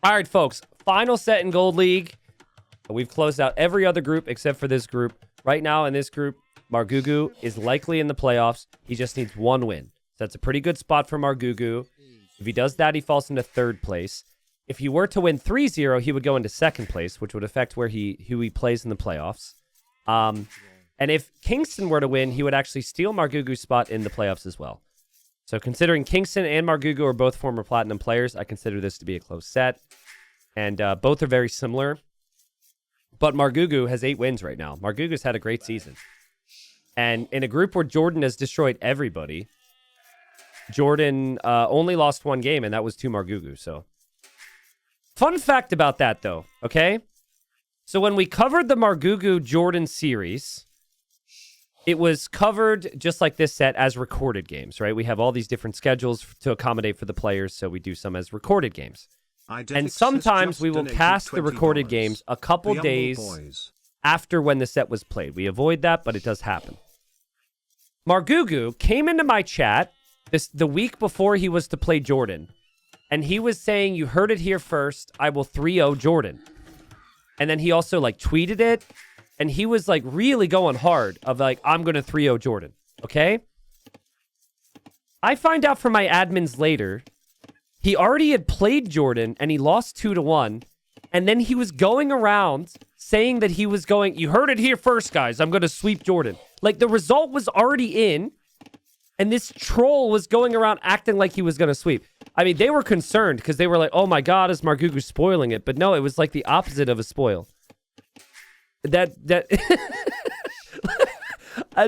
All right, folks. Final set in Gold League. We've closed out every other group except for this group. Right now in this group, Margougou is likely in the playoffs. He just needs one win. So that's a pretty good spot for Margougou. If he does that, he falls into third place. If he were to win 3-0, he would go into second place, which would affect who he plays in the playoffs. And if Kingstone were to win, he would actually steal Margougou's spot in the playoffs as well. So considering Kingstone and Margougou are both former Platinum players, I consider this to be a close set. And both are very similar. But Margougou has 8 wins right now. Margougou's had a great season. And in a group where Jordan has destroyed everybody, Jordan only lost 1 game, and that was to Margougou. So, fun fact about that, though, okay? So when we covered the Margougou-Jordan series, it was covered just like this set as recorded games, right? We have all these different schedules to accommodate for the players, so we do some as recorded games. And sometimes we will cast the recorded games a couple days after when the set was played. We avoid that, but it does happen. Margougou came into my chat the week before he was to play Jordan, and he was saying, "You heard it here first, I will 3-0 Jordan." And then he also like tweeted it, and he was like really going hard of like, "I'm going to 3-0 Jordan." Okay? I find out from my admins later, he already had played Jordan and he lost 2-1. And then he was going around saying that he was going, "You heard it here first, guys. I'm going to sweep Jordan." Like the result was already in. And this troll was going around acting like he was going to sweep. I mean, they were concerned because they were like, "Oh my God, is Margougou spoiling it?" But no, it was like the opposite of a spoil. That's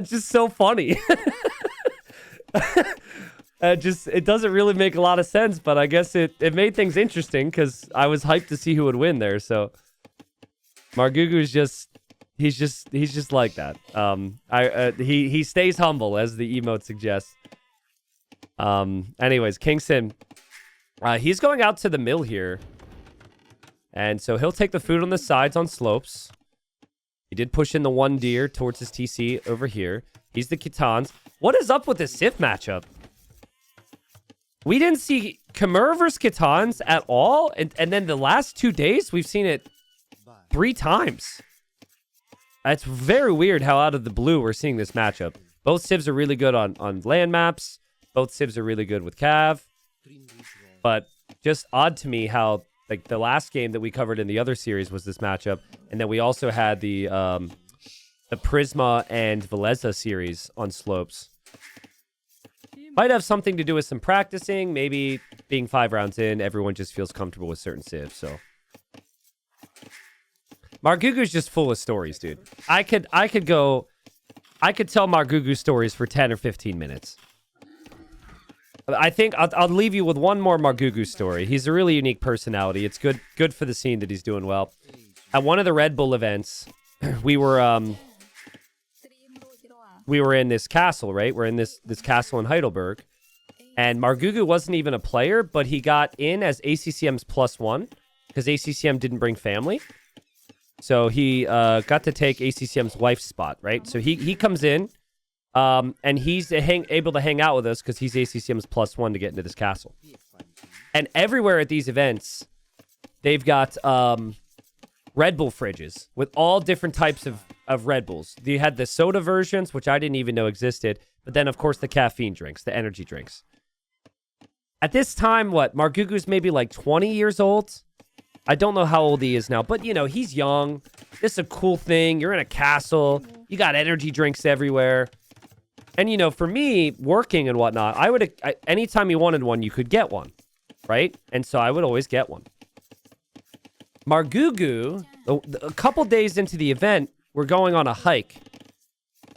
just so funny. It doesn't really make a lot of sense, but I guess it made things interesting because I was hyped to see who would win there. So Margougou's he's just like that. He stays humble, as the emote suggests. Anyways, Kingstone, he's going out to the mill here, and so he'll take the food on the sides on slopes. He did push in the 1 deer towards his TC over here. He's the Kitans. What is up with this Sif matchup? We didn't see Khmer versus Kitans at all, and then the last 2 days we've seen it 3 times. It's very weird how out of the blue we're seeing this matchup. Both Civs are really good on land maps. Both Civs are really good with Cav. But just odd to me how like the last game that we covered in the other series was this matchup. And then we also had the Prisma and Veleza series on slopes. Might have something to do with some practicing. Maybe being 5 rounds in, everyone just feels comfortable with certain civs. So Margougou's just full of stories, dude. I could tell Margougou stories for 10 or 15 minutes. I think I'll leave you with one more Margougou story. He's a really unique personality. It's good for the scene that he's doing well. At one of the Red Bull events, we were in this castle, right? We're in this castle in Heidelberg. And Margougou wasn't even a player, but he got in as ACCM's +1 because ACCM didn't bring family. So he got to take ACCM's wife's spot, right? So he comes in, and he's able to hang out with us because he's ACCM's +1 to get into this castle. And everywhere at these events, they've got Red Bull fridges with all different types of Red Bulls. You had the soda versions, which I didn't even know existed, but then, of course, the caffeine drinks, the energy drinks. At this time, Margougou's maybe like 20 years old? I don't know how old he is now, but, he's young. This is a cool thing. You're in a castle. You got energy drinks everywhere. And, for me, working and whatnot, anytime you wanted one, you could get one, right? And so I would always get one. Margougou, a couple days into the event, we're going on a hike.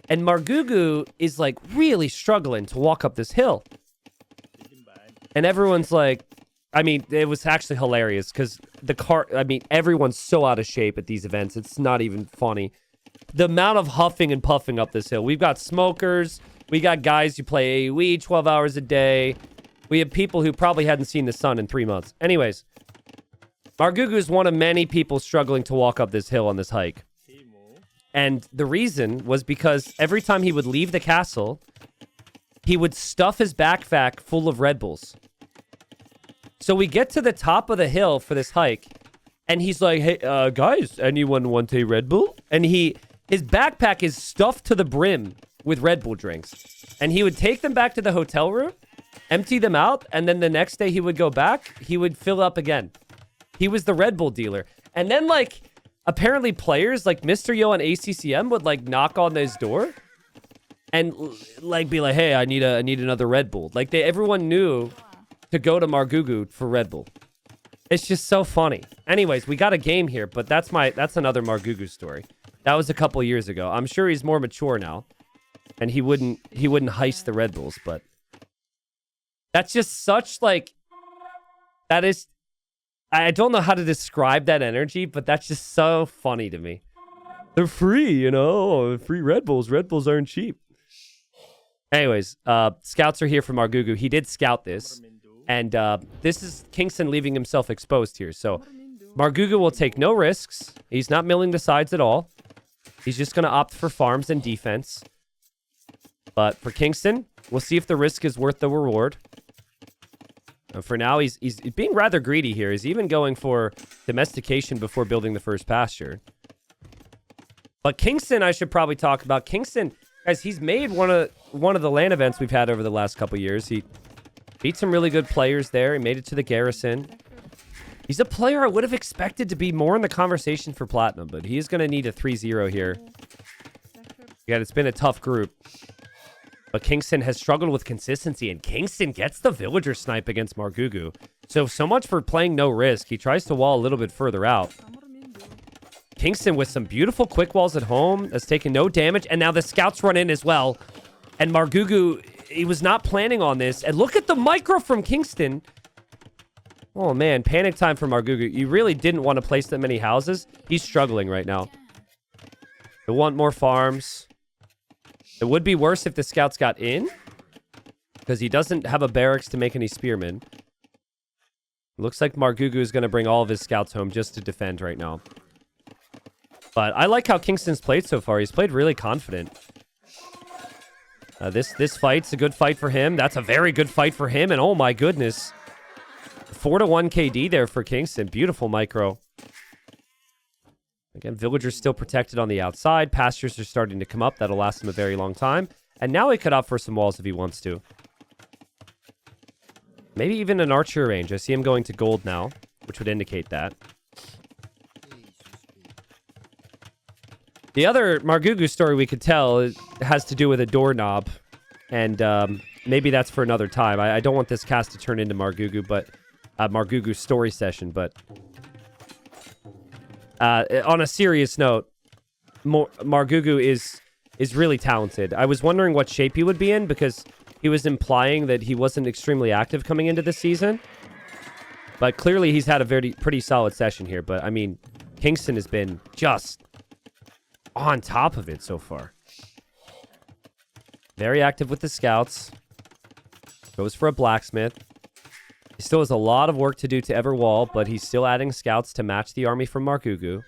And Margougou is, really struggling to walk up this hill. And everyone's like, it was actually hilarious because everyone's so out of shape at these events. It's not even funny. The amount of huffing and puffing up this hill. We've got smokers. We got guys who play AoE 12 hours a day. We have people who probably hadn't seen the sun in 3 months. Anyways, Margougou is one of many people struggling to walk up this hill on this hike. And the reason was because every time he would leave the castle, he would stuff his backpack full of Red Bulls. So we get to the top of the hill for this hike, and he's like, hey, guys, anyone want a Red Bull? And his backpack is stuffed to the brim with Red Bull drinks. And he would take them back to the hotel room, empty them out, and then the next day he would go back, he would fill up again. He was the Red Bull dealer. And then, like, apparently players like Mr. Yo and ACCM would, like, knock on his door and, like, be like, hey, I need another Red Bull. Like, everyone knew to go to Margougou for Red Bull. It's just so funny. Anyways, we got a game here, but that's another Margougou story. That was a couple years ago. I'm sure he's more mature now, and he wouldn't heist the Red Bulls, but that's just such, like, that is, I don't know how to describe that energy, but that's just so funny to me. They're free, you know, free Red Bulls. Red Bulls aren't cheap. Anyways, scouts are here from Margougou. He did scout this. And this is Kingstone leaving himself exposed here. So Margougou will take no risks. He's not milling the sides at all. He's just going to opt for farms and defense. But for Kingstone, we'll see if the risk is worth the reward. For now, he's being rather greedy here. He's even going for domestication before building the first pasture. But Kingstone, I should probably talk about. Kingstone, guys, he's made one of the LAN events we've had over the last couple years. He beat some really good players there. He made it to the Garrison. He's a player I would have expected to be more in the conversation for Platinum, but he is going to need a 3-0 here. Yeah, it's been a tough group. But Kingstone has struggled with consistency, and Kingstone gets the villager snipe against Margougou. So much for playing no risk. He tries to wall a little bit further out. Kingstone with some beautiful quick walls at home. Has taken no damage, and now the scouts run in as well. And Margougou, he was not planning on this. And look at the micro from Kingstone. Oh, man. Panic time for Margougou. You really didn't want to place that many houses. He's struggling right now. They want more farms. It would be worse if the scouts got in, because he doesn't have a barracks to make any spearmen. Looks like Margougou is going to bring all of his scouts home just to defend right now. But I like how Kingstone's played so far. He's played really confident. This fight's a good fight for him. That's a very good fight for him. And oh my goodness. 4-1 KD there for Kingstone. Beautiful micro. Again, villagers still protected on the outside. Pastures are starting to come up. That'll last him a very long time. And now he could opt for some walls if he wants to. Maybe even an archer range. I see him going to gold now, which would indicate that. The other Margougou story we could tell has to do with a doorknob. And maybe that's for another time. I don't want this cast to turn into Margougou, but Margougou story session. But on a serious note, Margougou is really talented. I was wondering what shape he would be in, because he was implying that he wasn't extremely active coming into the season. But clearly he's had a pretty solid session here. But I mean, Kingstone has been just on top of it so far. Very active with the scouts. Goes for a blacksmith. He still has a lot of work to do to Everwall, but he's still adding scouts to match the army from Margougou.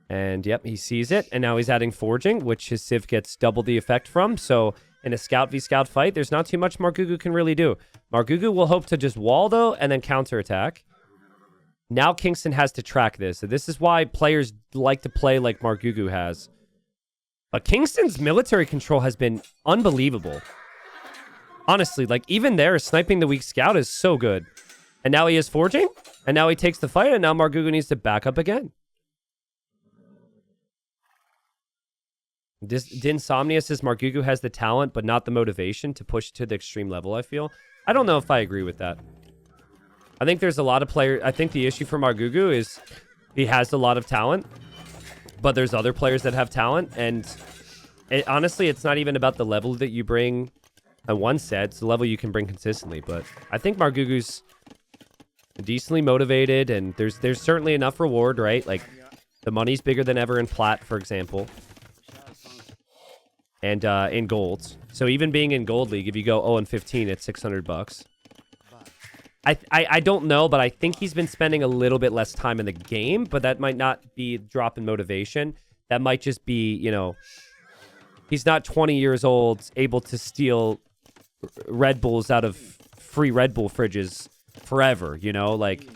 And yep, he sees it. And now he's adding forging, which his civ gets double the effect from. So in a scout v scout fight, there's not too much Margougou can really do. Margougou will hope to just wall though, and then counterattack. Now Kingstone has to track this. So this is why players like to play like Margougou has. But Kingstone's military control has been unbelievable. Honestly, like, even there, sniping the weak scout is so good. And now he is forging, and now he takes the fight, and now Margougou needs to back up again. Dinsomnia says Margougou has the talent, but not the motivation to push to the extreme level, I feel. I don't know if I agree with that. I think there's a lot of players. I think the issue for Margougou is he has a lot of talent, but there's other players that have talent. And honestly, it's not even about the level that you bring in one set. It's the level you can bring consistently. But I think Margougou's decently motivated, and there's certainly enough reward, right? Like, the money's bigger than ever in plat, for example. And in gold. So even being in gold league, if you go 0-15, it's $600. I don't know, but I think he's been spending a little bit less time in the game, but that might not be a drop in motivation. That might just be, you know, he's not 20 years old, able to steal Red Bulls out of free Red Bull fridges forever, you know? Like,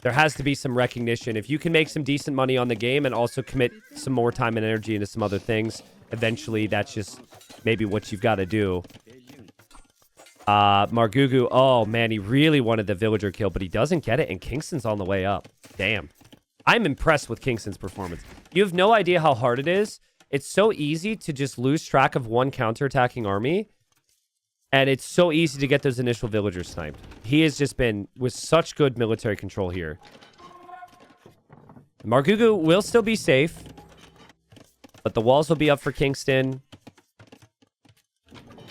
there has to be some recognition. If you can make some decent money on the game and also commit some more time and energy into some other things, eventually that's just maybe what you've got to do. Margougou, oh man, he really wanted the villager kill, but he doesn't get it, and Kingstone's on the way up. Damn. I'm impressed with Kingstone's performance. You have no idea how hard it is. It's so easy to just lose track of one counterattacking army, and it's so easy to get those initial villagers sniped. He has just been with such good military control here. Margougou will still be safe, but the walls will be up for Kingstone.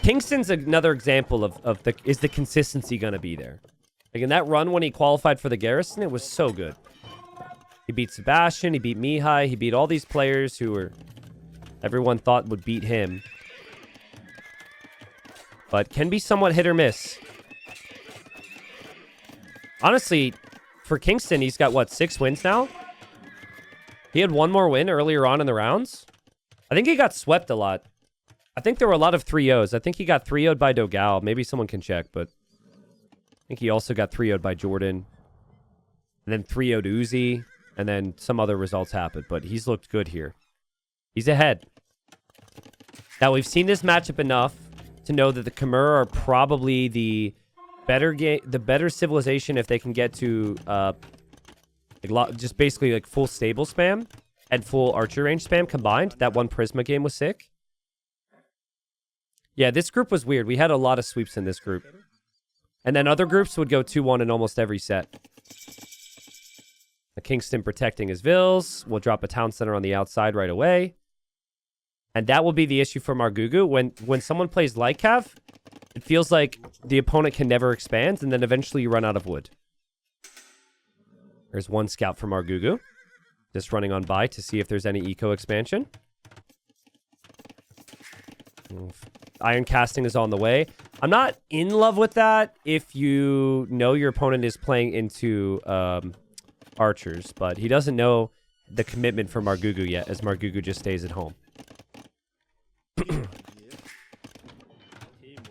Kingstone's another example of is the consistency going to be there? Like in that run when he qualified for the Garrison, it was so good. He beat Sebastian, he beat Mihai, he beat all these players who were everyone thought would beat him. But can be somewhat hit or miss. Honestly, for Kingstone, he's got, what, 6 wins now? He had 1 more win earlier on in the rounds. I think he got swept a lot. I think there were a lot of 3-0s. I think he got 3-0'd by Dogal. Maybe someone can check, but I think he also got 3-0'd by Jordan. And then 3-0'd Uzi. And then some other results happened. But he's looked good here. He's ahead. Now, we've seen this matchup enough to know that the Khmer are probably the better civilization if they can get to just basically like full stable spam and full archer range spam combined. That one Prisma game was sick. Yeah, this group was weird. We had a lot of sweeps in this group. And then other groups would go 2-1 in almost every set. The Kingstone protecting his vills. We'll drop a town center on the outside right away. And that will be the issue for Margougou. When someone plays Lycav, it feels like the opponent can never expand, and then eventually you run out of wood. There's one scout for Margougou. Just running on by to see if there's any eco expansion. Iron casting is on the way. I'm not in love with that if you know your opponent is playing into archers, but he doesn't know the commitment for Margougou yet, as Margougou just stays at home.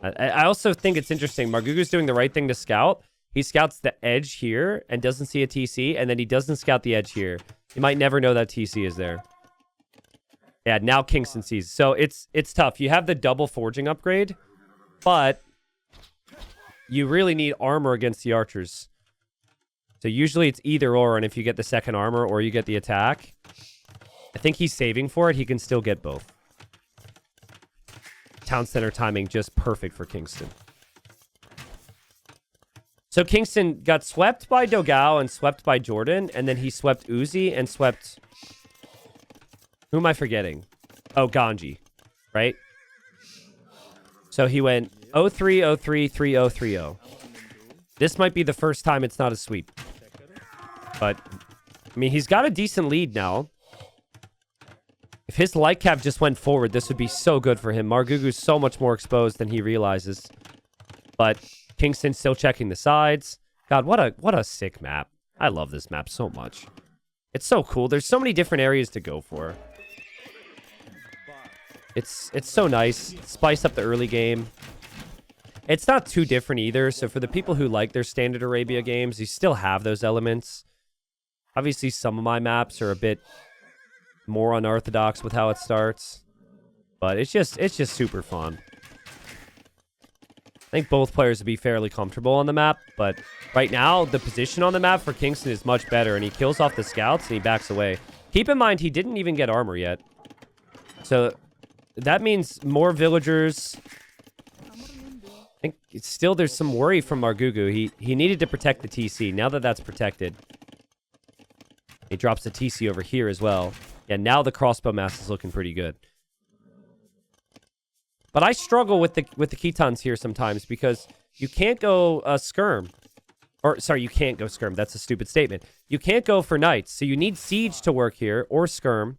I also think it's interesting. Margougou's doing the right thing to scout. He scouts the edge here and doesn't see a TC, and then he doesn't scout the edge here. He might never know that TC is there. Yeah, now Kingstone sees. So it's tough. You have the double forging upgrade, but you really need armor against the archers. So usually it's either or, and if you get the second armor or you get the attack, I think he's saving for it. He can still get both. Town center timing just perfect for Kingstone. So Kingstone got swept by Dogal and swept by Jordan, and then he swept Uzi and swept... Who am I forgetting? Oh, Ganji, right? So he went 0-3, 0-3, 3-0, 3-0. This might be the first time it's not a sweep. But, I mean, he's got a decent lead now. If his light cap just went forward, this would be so good for him. Margougou's so much more exposed than he realizes. But Kingstone's still checking the sides. God, what a sick map. I love this map so much. It's so cool. There's so many different areas to go for. It's so nice. Spice up the early game. It's not too different either. So for the people who like their standard Arabia games, you still have those elements. Obviously, some of my maps are a bit more unorthodox with how it starts, but it's just super fun. I think both players would be fairly comfortable on the map, but right now the position on the map for Kingstone is much better, and he kills off the scouts and he backs away. Keep in mind he didn't even get armor yet, so that means more villagers. I think it's still there's some worry from Margougou. He needed to protect the TC. Now that that's protected, he drops the TC over here as well. Yeah, now the crossbow mass is looking pretty good. But I struggle with the Khitans here sometimes because you can't go skirm. Or, sorry, you can't go skirm. That's a stupid statement. You can't go for knights. So you need siege to work here or skirm.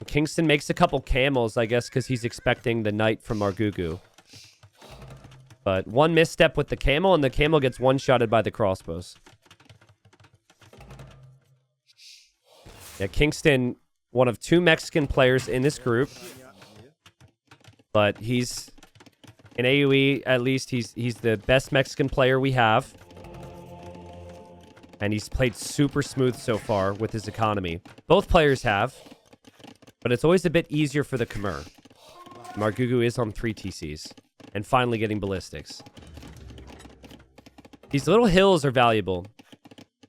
Kingstone makes a couple camels, I guess, because he's expecting the knight from Margougou. But one misstep with the camel, and the camel gets one-shotted by the crossbows. Yeah, Kingstone, one of 2 Mexican players in this group. But he's In AoE, at least, he's the best Mexican player we have. And he's played super smooth so far with his economy. Both players have. But it's always a bit easier for the Khmer. Margougou is on 3 TCs. And finally getting ballistics. These little hills are valuable.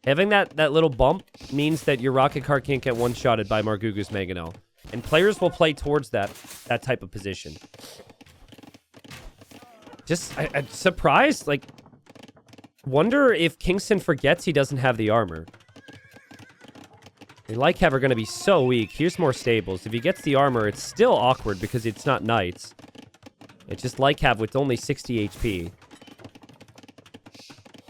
Having that little bump means that your rocket car can't get one-shotted by Margougou's Mangonel. And players will play towards that type of position. Just, I'm surprised, like, wonder if Kingstone forgets he doesn't have the armor. The Lycav are going to be so weak. Here's more stables. If he gets the armor, it's still awkward because it's not knights. It's just Lycav with only 60 HP.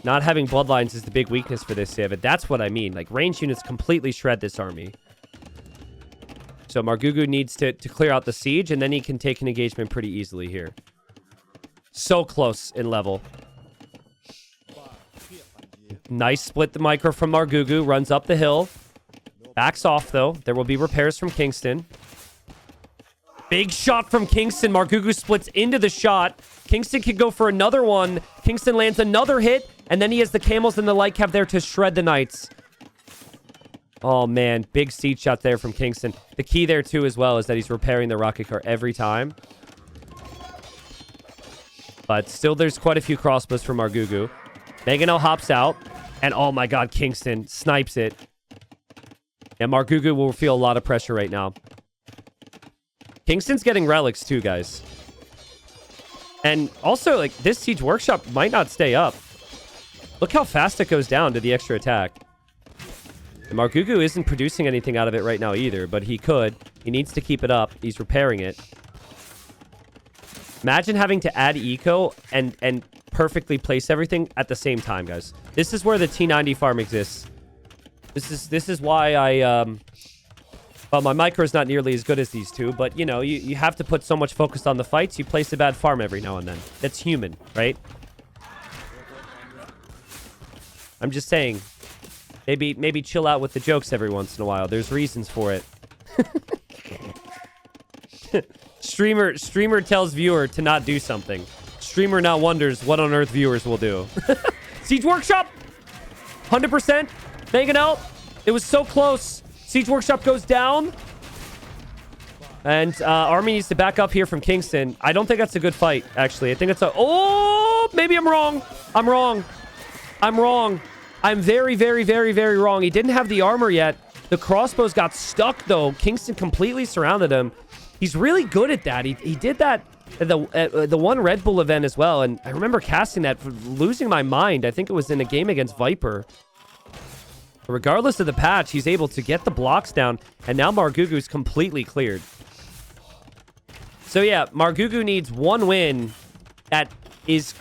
Not having bloodlines is the big weakness for this Civ. That's what I mean. Like, range units completely shred this army. So Margougou needs to clear out the siege, and then he can take an engagement pretty easily here. So close in level. Nice split the micro from Margougou. Runs up the hill. Backs off, though. There will be repairs from Kingstone. Big shot from Kingstone. Margougou splits into the shot. Kingstone can go for another one. Kingstone lands another hit. And then he has the camels and the Lycav there to shred the knights. Oh, man. Big siege shot there from Kingstone. The key there, too, as well, is that he's repairing the rocket car every time. But still, there's quite a few crossbows for Margougou. Mangonel hops out. And, oh, my God, Kingstone snipes it. And Margougou will feel a lot of pressure right now. Kingstone's getting relics, too, guys. And also, like, this Siege Workshop might not stay up. Look how fast it goes down to the extra attack. And Margougou isn't producing anything out of it right now either, but he could. He needs to keep it up. He's repairing it. Imagine having to add eco and perfectly place everything at the same time, guys. This is where the T90 farm exists. This is why I well, my micro is not nearly as good as these two, but you know, you have to put so much focus on the fights. You place a bad farm every now and then. That's human, right? I'm just saying, maybe chill out with the jokes every once in a while. There's reasons for it. Streamer tells viewer to not do something. Streamer now wonders what on earth viewers will do. Siege Workshop! 100%. Mangonel. It was so close. Siege Workshop goes down. And Army needs to back up here from Kingstone. I don't think that's a good fight, actually. I think it's a... Oh! Maybe I'm wrong. I'm wrong. I'm wrong. I'm very, very, very, very wrong. He didn't have the armor yet. The crossbows got stuck, though. Kingstone completely surrounded him. He's really good at that. He did that at the one Red Bull event as well. And I remember casting that, losing my mind. I think it was in a game against Viper. Regardless of the patch, he's able to get the blocks down. And now Margougou's completely cleared. So yeah, Margougou needs one win that is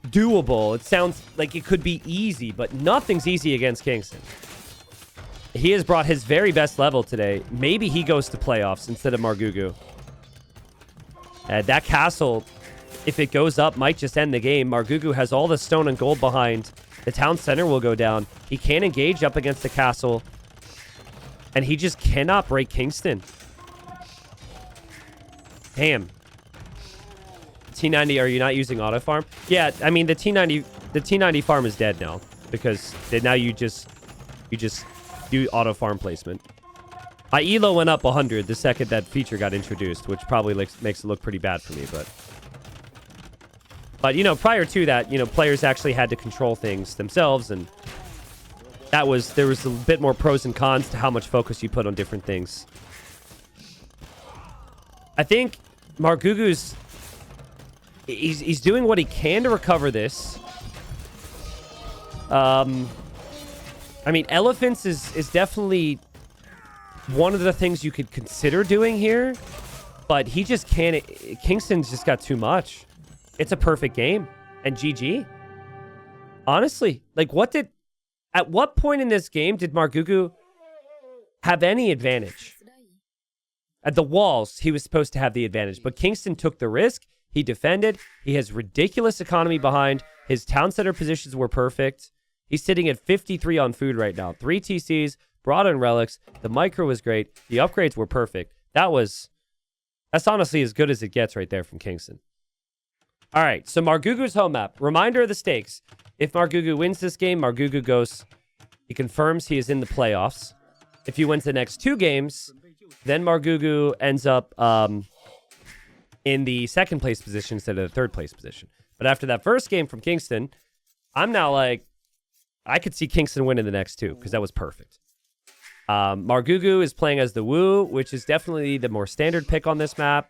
doable. It sounds like it could be easy, but nothing's easy against Kingstone. He has brought his very best level today. Maybe he goes to playoffs instead of Margougou. That castle, if it goes up, might just end the game. Margougou has all the stone and gold behind. The town center will go down. He can't engage up against the castle. And he just cannot break Kingstone. Damn. T90, are you not using auto farm? Yeah, I mean, the T90 farm is dead now. Because now you just do auto farm placement. My elo went up 100 the second that feature got introduced, which probably makes it look pretty bad for me, but you know, prior to that, you know, players actually had to control things themselves, and there was a bit more pros and cons to how much focus you put on different things. I think Margougou's he's doing what he can to recover this. I mean, elephants is definitely one of the things you could consider doing here, but he just can't. Kingstone's just got too much. It's a perfect game. And GG. Honestly, like, at what point in this game did Margougou have any advantage? At the walls, he was supposed to have the advantage, but Kingstone took the risk. He defended. He has ridiculous economy behind. His town center positions were perfect. He's sitting at 53 on food right now. 3 TCs, brought in relics. The micro was great. The upgrades were perfect. That's honestly as good as it gets right there from Kingstone. All right, so Margougou's home map. Reminder of the stakes. If Margougou wins this game, Margougou goes... He confirms he is in the playoffs. If he wins the next 2 games, then Margougou ends up in the second place position instead of the third place position. But after that first game from Kingston, I'm now like, I could see Kingston winning the next 2 because that was perfect. Margougou is playing as the Wu, which is definitely the more standard pick on this map.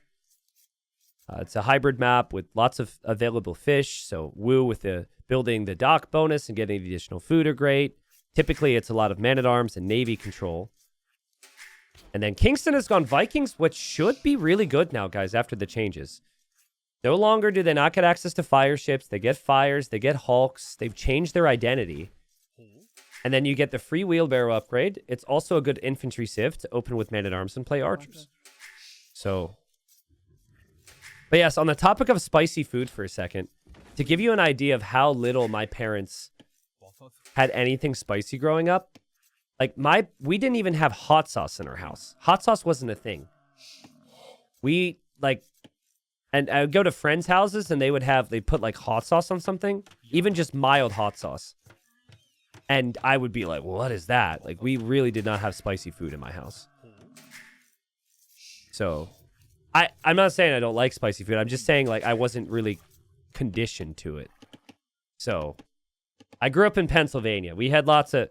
It's a hybrid map with lots of available fish. So Wu with the building the dock bonus and getting the additional food are great. Typically, it's a lot of man-at-arms and navy control. And then Kingston has gone Vikings, which should be really good now, guys, after the changes. No longer do they not get access to fire ships. They get fires. They get hulks. They've changed their identity. And then you get the free wheelbarrow upgrade. It's also a good infantry civ to open with man-at-arms and play archers. So... But yes, on the topic of spicy food for a second, to give you an idea of how little my parents had anything spicy growing up, like we didn't even have hot sauce in our house. Hot sauce wasn't a thing. And I would go to friends' houses and they put like hot sauce on something, even just mild hot sauce. And I would be like, well, what is that? Like, we really did not have spicy food in my house. So... I'm not saying I don't like spicy food. I'm just saying, like, I wasn't really conditioned to it. So, I grew up in Pennsylvania. We had lots of...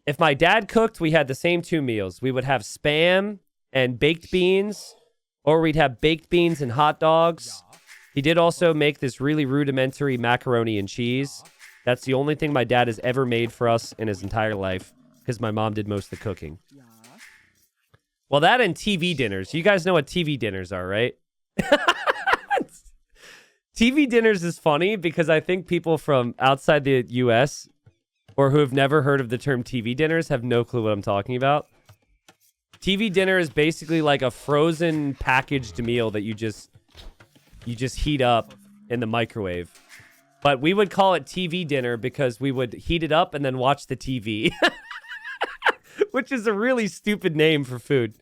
If my dad cooked, we had the same 2 meals. We would have Spam and baked beans, or we'd have baked beans and hot dogs. He did also make this really rudimentary macaroni and cheese. That's the only thing my dad has ever made for us in his entire life, because my mom did most of the cooking. Well, that and TV dinners. You guys know what TV dinners are, right? TV dinners is funny because I think people from outside the U.S. or who have never heard of the term TV dinners have no clue what I'm talking about. TV dinner is basically like a frozen packaged meal that you just heat up in the microwave. But we would call it TV dinner because we would heat it up and then watch the TV. Which is a really stupid name for food.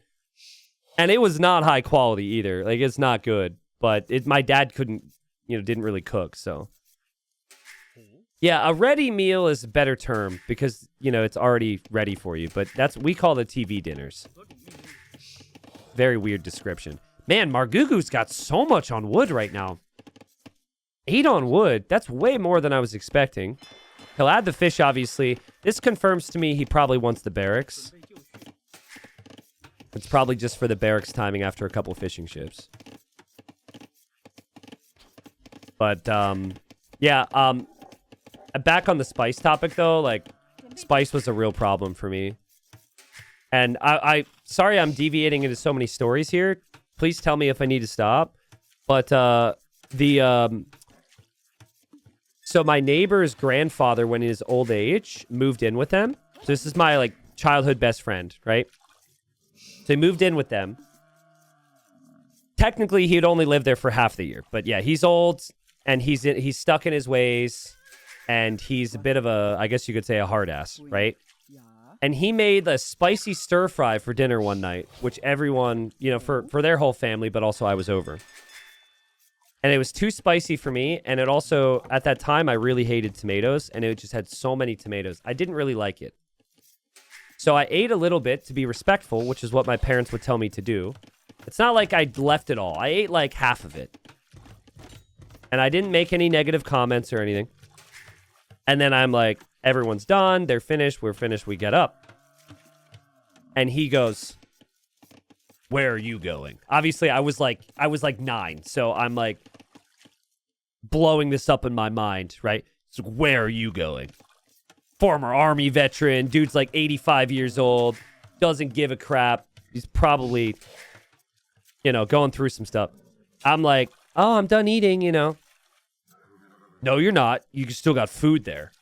And it was not high quality either. Like, it's not good. But my dad didn't really cook, so. Yeah, a ready meal is a better term because, it's already ready for you. But we call it TV dinners. Very weird description. Man, Margougou's got so much on wood right now. 8 on wood. That's way more than I was expecting. He'll add the fish, obviously. This confirms to me he probably wants the barracks. It's probably just for the barracks timing after a couple fishing ships. But, back on the spice topic, though, like, spice was a real problem for me. And sorry I'm deviating into so many stories here. Please tell me if I need to stop. But, So my neighbor's grandfather, when in his old age, moved in with them. So this is my, childhood best friend, right? So he moved in with them. Technically, he'd only lived there for half the year. But yeah, he's old, and he's stuck in his ways, and he's a bit of a, I guess you could say, a hard ass, right? And he made a spicy stir fry for dinner one night, which everyone, for their whole family, but also I was over. And it was too spicy for me. And it also, at that time, I really hated tomatoes. And it just had so many tomatoes. I didn't really like it. So I ate a little bit to be respectful, which is what my parents would tell me to do. It's not like I left it all. I ate like half of it. And I didn't make any negative comments or anything. And then I'm like, everyone's done. They're finished. We're finished. We get up. And he goes, where are you going? Obviously, I was like 9. So I'm like, blowing this up in my mind, right? So where are you going? Former Army veteran, dude's like 85 years old, doesn't give a crap. He's probably, going through some stuff. I'm like, oh, I'm done eating, No, you're not. You still got food there.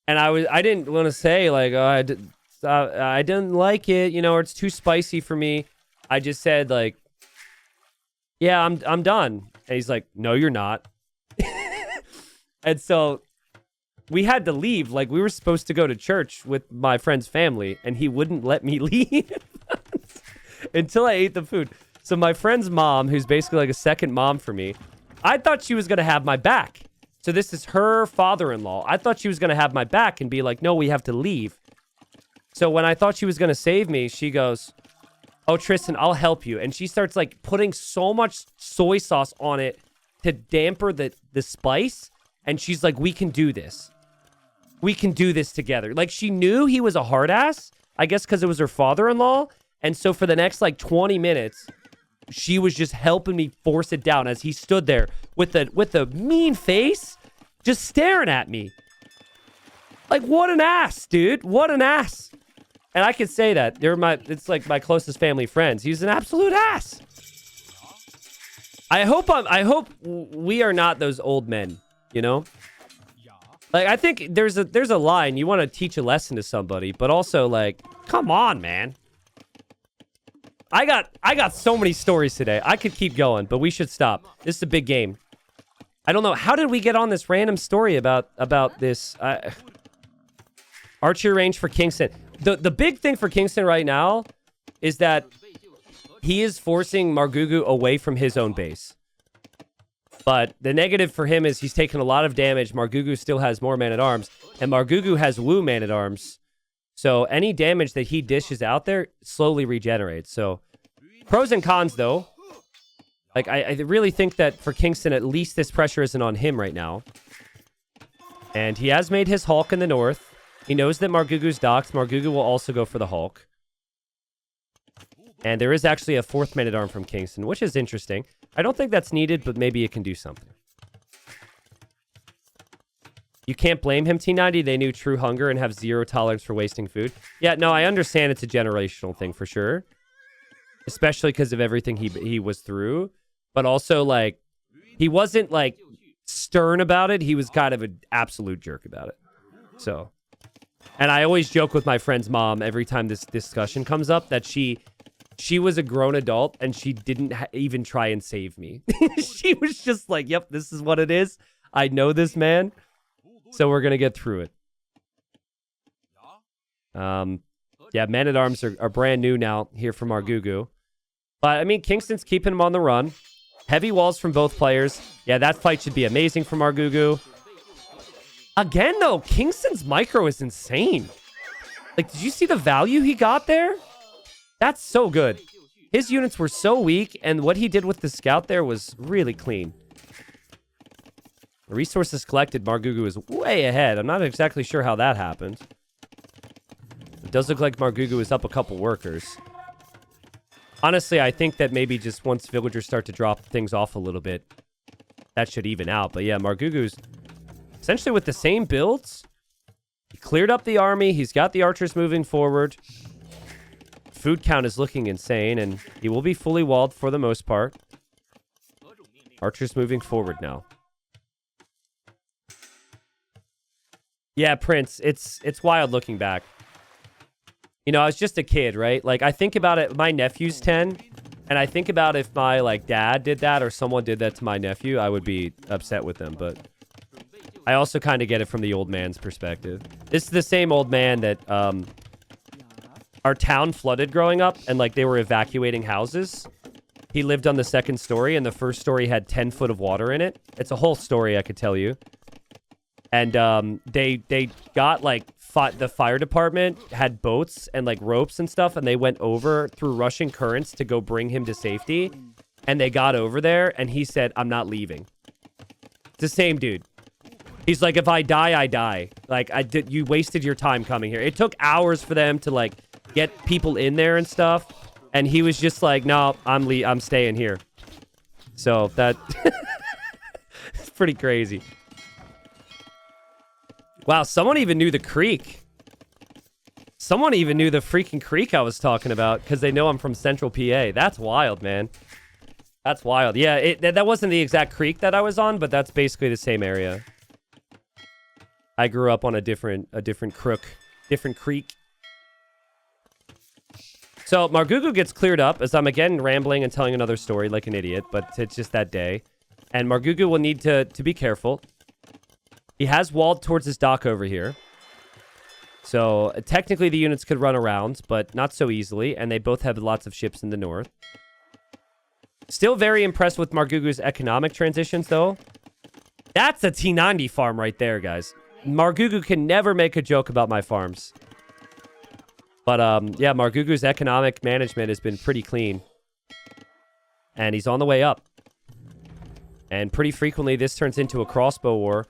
And I didn't want to say like, oh, I didn't like it, or it's too spicy for me. I just said like, yeah, I'm done. And he's like, no, you're not. And so we had to leave. Like, we were supposed to go to church with my friend's family, and he wouldn't let me leave until I ate the food. So my friend's mom, who's basically like a second mom for me, I thought she was going to have my back. So this is her father-in-law. I thought she was going to have my back and be like, no, we have to leave. So when I thought she was going to save me, she goes, oh, Tristan, I'll help you. And she starts like putting so much soy sauce on it to damper the spice. And she's like, we can do this. We can do this together. Like, she knew he was a hard ass, I guess because it was her father-in-law. And so for the next like 20 minutes, she was just helping me force it down as he stood there with a mean face, just staring at me. Like, what an ass, dude. What an ass. And I can say that. It's like my closest family friends. He's an absolute ass. I hope we are not those old men, you know? Like, I think there's a line. You want to teach a lesson to somebody, but also like, come on, man. I got so many stories today. I could keep going, but we should stop. This is a big game. I don't know. How did we get on this random story about this archery range for Kingston? The big thing for Kingston right now is that he is forcing Margougou away from his own base. But the negative for him is he's taken a lot of damage. Margougou still has more man-at-arms, and Margougou has Wu man-at-arms. So any damage that he dishes out there slowly regenerates. So pros and cons, though. Like, I really think that for Kingston, at least this pressure isn't on him right now. And he has made his Hulk in the north. He knows that Margougou's docked. Margougou will also go for the Hulk. And there is actually a 4th man-at-arm from Kingston, which is interesting. I don't think that's needed, but maybe it can do something. You can't blame him, T90. They knew true hunger and have zero tolerance for wasting food. Yeah, no, I understand it's a generational thing for sure. Especially because of everything he was through. But also, like, he wasn't, like, stern about it. He was kind of an absolute jerk about it. So, and I always joke with my friend's mom every time this discussion comes up that she was a grown adult and she didn't even try and save me. She was just like, yep, this is what it is. I know this man. So we're going to get through it. Yeah, man-at-arms are brand new now here from Margougou. But, I mean, Kingston's keeping him on the run. Heavy walls from both players. Yeah, that fight should be amazing for Margougou. Again, though, Kingston's micro is insane. Like, did you see the value he got there? That's so good. His units were so weak, and what he did with the scout there was really clean. The resources collected, Margougou is way ahead. I'm not exactly sure how that happened. It does look like Margougou is up a couple workers. Honestly, I think that maybe just once villagers start to drop things off a little bit, that should even out. But yeah, Margougou's essentially with the same builds. He cleared up the army. He's got the archers moving forward. Food count is looking insane, and he will be fully walled for the most part. Archers moving forward now. Yeah, Prince, it's wild looking back. You know, I was just a kid, right? Like, I think about it, my nephew's 10, and I think about if my, like, dad did that or someone did that to my nephew, I would be upset with them, but I also kind of get it from the old man's perspective. This is the same old man that, our town flooded growing up, and, like, they were evacuating houses. He lived on the 2nd story, and the 1st story had 10 foot of water in it. It's a whole story, I could tell you. And they got, like, the fire department had boats and, like, ropes and stuff, and they went over through rushing currents to go bring him to safety. And they got over there, and he said, I'm not leaving. It's the same dude. He's like, if I die, I die. Like, you wasted your time coming here. It took hours for them to, like, get people in there and stuff. And he was just like, no, I'm staying here. So that... it's pretty crazy. Wow, someone even knew the creek. Someone even knew the freaking creek I was talking about because they know I'm from Central PA. That's wild, man. That's wild. Yeah, that wasn't the exact creek that I was on, but that's basically the same area. I grew up on a different creek. So Margougou gets cleared up as I'm again rambling and telling another story like an idiot, but it's just that day. And Margougou will need to be careful. He has walled towards his dock over here. So technically the units could run around, but not so easily. And they both have lots of ships in the north. Still very impressed with Margougou's economic transitions, though. That's a T90 farm right there, guys. Margougou can never make a joke about my farms. But, yeah, Margougou's economic management has been pretty clean. And he's on the way up. And pretty frequently, this turns into a crossbow war.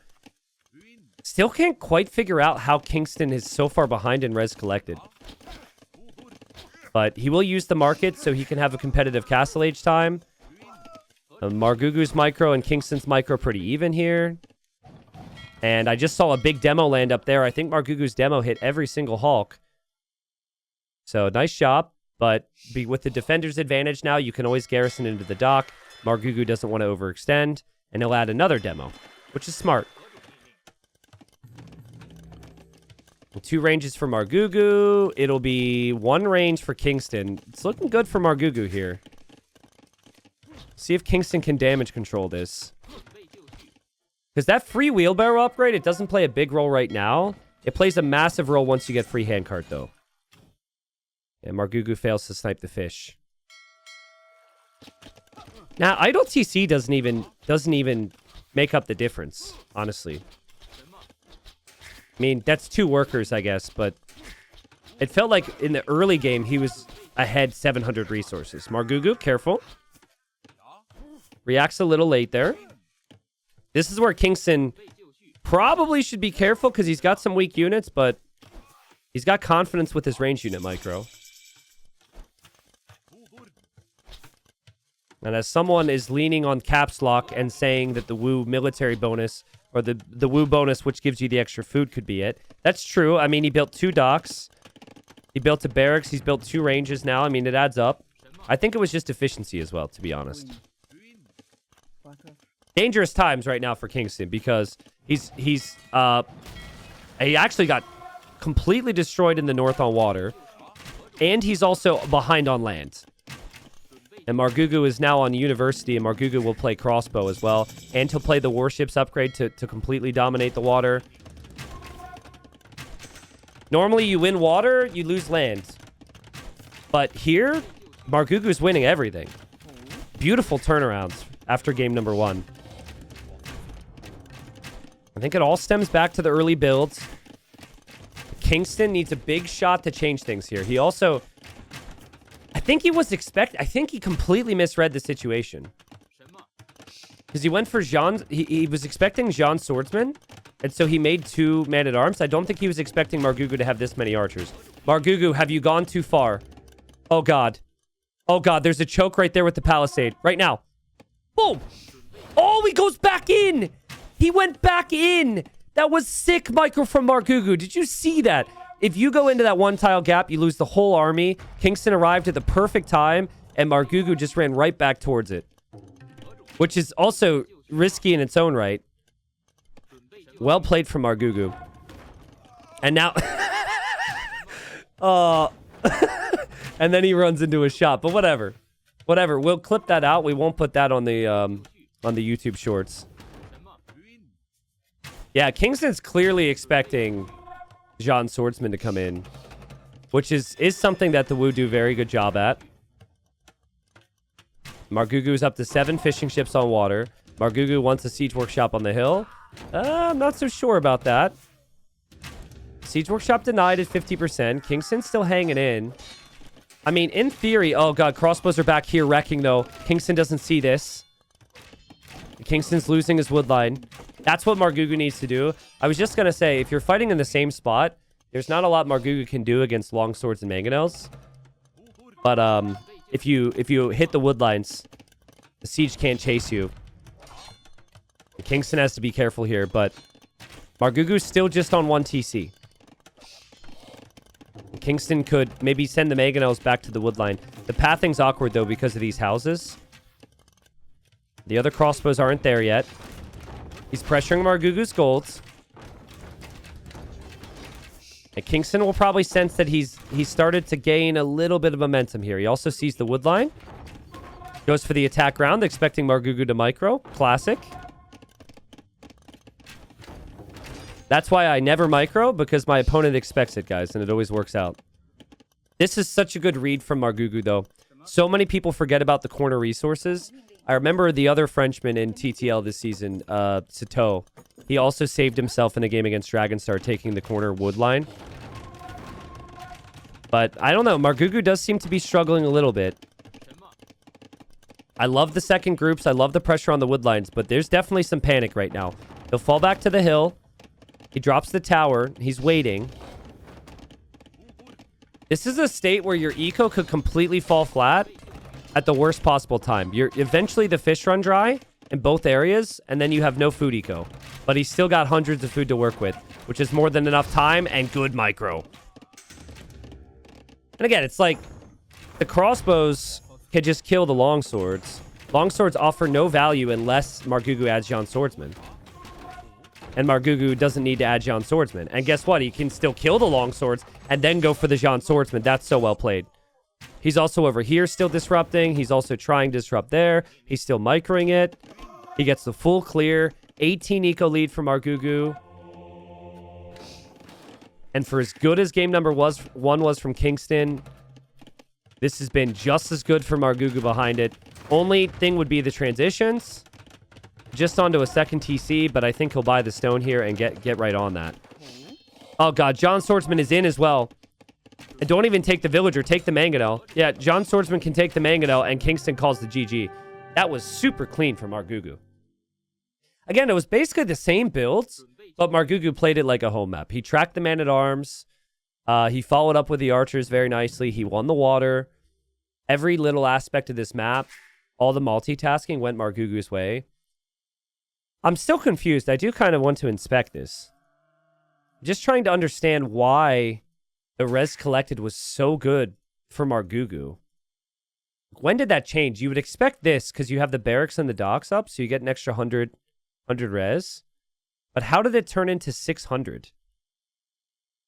Still can't quite figure out how Kingstone is so far behind in res collected. But he will use the market so he can have a competitive castle age time. Margougou's micro and Kingstone's micro pretty even here. And I just saw a big demo land up there. I think Margougou's demo hit every single Hulk. So nice job. But with the defender's advantage now, you can always garrison into the dock. Margougou doesn't want to overextend. And he'll add another demo, which is smart. 2 ranges for Margougou. It'll be 1 range for Kingstone. It's looking good for Margougou here. See if Kingstone can damage control this. Because that free wheelbarrow upgrade, it doesn't play a big role right now. It plays a massive role once you get free handcart, though. And Margougou fails to snipe the fish. Now, idle TC doesn't even make up the difference, honestly. I mean, that's 2 workers, I guess, but it felt like in the early game, he was ahead 700 resources. Margougou, careful. Reacts a little late there. This is where Kingstone probably should be careful because he's got some weak units, but he's got confidence with his range unit micro. And as someone is leaning on caps lock and saying that the Wu military bonus or the Wu bonus, which gives you the extra food, could be it. That's true. I mean, he built 2 docks. He built a barracks. He's built 2 ranges now. I mean, it adds up. I think it was just efficiency as well, to be honest. Dangerous times right now for Kingstone because he actually got completely destroyed in the north on water. And he's also behind on land. And Margougou is now on university, and Margougou will play crossbow as well. And he'll play the warships upgrade to completely dominate the water. Normally, you win water, you lose land. But here, Margougou's winning everything. Beautiful turnarounds after game number 1. I think it all stems back to the early builds. Kingstone needs a big shot to change things here. He also... I think he completely misread the situation. Because he went for Jean... He was expecting Jean Swordsman. And so he made 2 man-at-arms. I don't think he was expecting Margougou to have this many archers. Margougou, have you gone too far? Oh, God. Oh, God. There's a choke right there with the palisade. Right now. Boom. Oh, he goes back in. He went back in. That was sick micro from Margougou. Did you see that? If you go into that 1-tile gap, you lose the whole army. Kingstone arrived at the perfect time, and Margougou just ran right back towards it. Which is also risky in its own right. Well played from Margougou. And now... and then he runs into a shot. But whatever. Whatever. We'll clip that out. We won't put that on the YouTube shorts. Yeah, Kingstone's clearly expecting Jean Swordsman to come in, which is something that the Wu do very good job at. Margougou's up to 7 fishing ships on water. Margougou wants a siege workshop on the hill. I'm not so sure about that. Siege workshop denied at 50%. Kingstone's still hanging in. I mean, in theory... Oh, God. Crossbows are back here wrecking, though. Kingstone doesn't see this. Kingstone's losing his wood line. That's what Margougou needs to do. I was just going to say, if you're fighting in the same spot, there's not a lot Margougou can do against long swords and mangonels. But if you hit the wood lines, the siege can't chase you. Kingstone has to be careful here, but Margougou's still just on 1 TC. Kingstone could maybe send the mangonels back to the wood line. The pathing's awkward, though, because of these houses. The other crossbows aren't there yet. He's pressuring Margougou's golds. And Kingstone will probably sense that he's started to gain a little bit of momentum here. He also sees the wood line. Goes for the attack round, expecting Margougou to micro. Classic. That's why I never micro, because my opponent expects it, guys, and it always works out. This is such a good read from Margougou, though. So many people forget about the corner resources. I remember the other Frenchman in TTL this season, Sato. He also saved himself in a game against Dragonstar, taking the corner wood line. But I don't know. Margougou does seem to be struggling a little bit. I love the second groups. I love the pressure on the wood lines, but there's definitely some panic right now. He'll fall back to the hill. He drops the tower. He's waiting. This is a state where your eco could completely fall flat at the worst possible time. Eventually the fish run dry in both areas, and then you have no food eco. But he's still got hundreds of food to work with, which is more than enough time and good micro. And again, it's like the crossbows can just kill the longswords. Longswords offer no value unless Margougou adds Jean Swordsman. And Margougou doesn't need to add Jean Swordsman. And guess what? He can still kill the longswords and then go for the Jean Swordsman. That's so well played. He's also over here still disrupting. He's also trying to disrupt there. He's still microing it. He gets the full clear. 18 eco lead for Margougou. And for as good as game number one was from Kingstone, this has been just as good for Margougou behind it. Only thing would be the transitions. Just onto a second TC, but I think he'll buy the stone here and get right on that. Oh, God. John Swordsman is in as well. And don't even take the villager. Take the mangonel. Yeah, John Swordsman can take the mangonel, and Kingstone calls the GG. That was super clean from Margougou. Again, it was basically the same builds, but Margougou played it like a home map. He tracked the man-at-arms. He followed up with the archers very nicely. He won the water. Every little aspect of this map, all the multitasking went Margougou's way. I'm still confused. I do kind of want to inspect this. I'm just trying to understand why the res collected was so good for Margougou. When did that change? You would expect this because you have the barracks and the docks up, so you get an extra 100 res. But how did it turn into 600?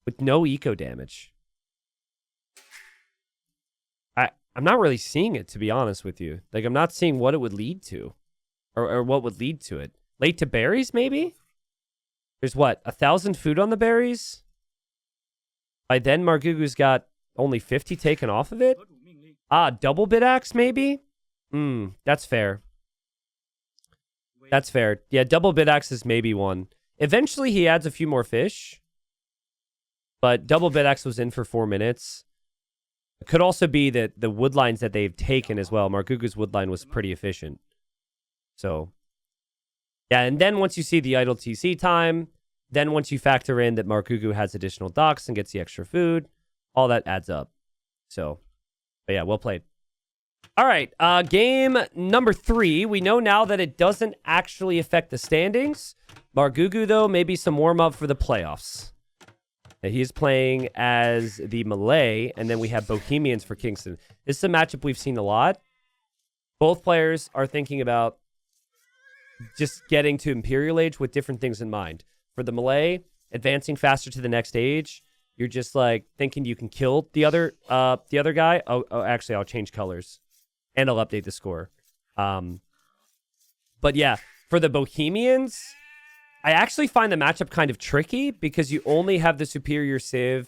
With no eco damage. I'm not really seeing it, to be honest with you. Like, I'm not seeing what it would lead to. Or what would lead to it. Late to berries, maybe? There's what? 1,000 food on the berries? By then, Margougou's got only 50 taken off of it? Double bit axe, maybe? That's fair. That's fair. Yeah, double bit axe is maybe one. Eventually, he adds a few more fish. But double bit axe was in for 4 minutes. It could also be that the wood lines that they've taken as well. Margougou's wood line was pretty efficient. So, yeah, and then once you see the idle TC time, then once you factor in that Margougou has additional docks and gets the extra food, all that adds up. So, but yeah, well played. All right, game number 3. We know now that it doesn't actually affect the standings. Margougou, though, maybe some warm-up for the playoffs. He's playing as the Malay, and then we have Bohemians for Kingstone. This is a matchup we've seen a lot. Both players are thinking about just getting to Imperial Age with different things in mind. For the Malay, advancing faster to the next age, you're just like thinking you can kill the other guy. Oh, actually, I'll change colors, and I'll update the score. But yeah, for the Bohemians, I actually find the matchup kind of tricky because you only have the superior civ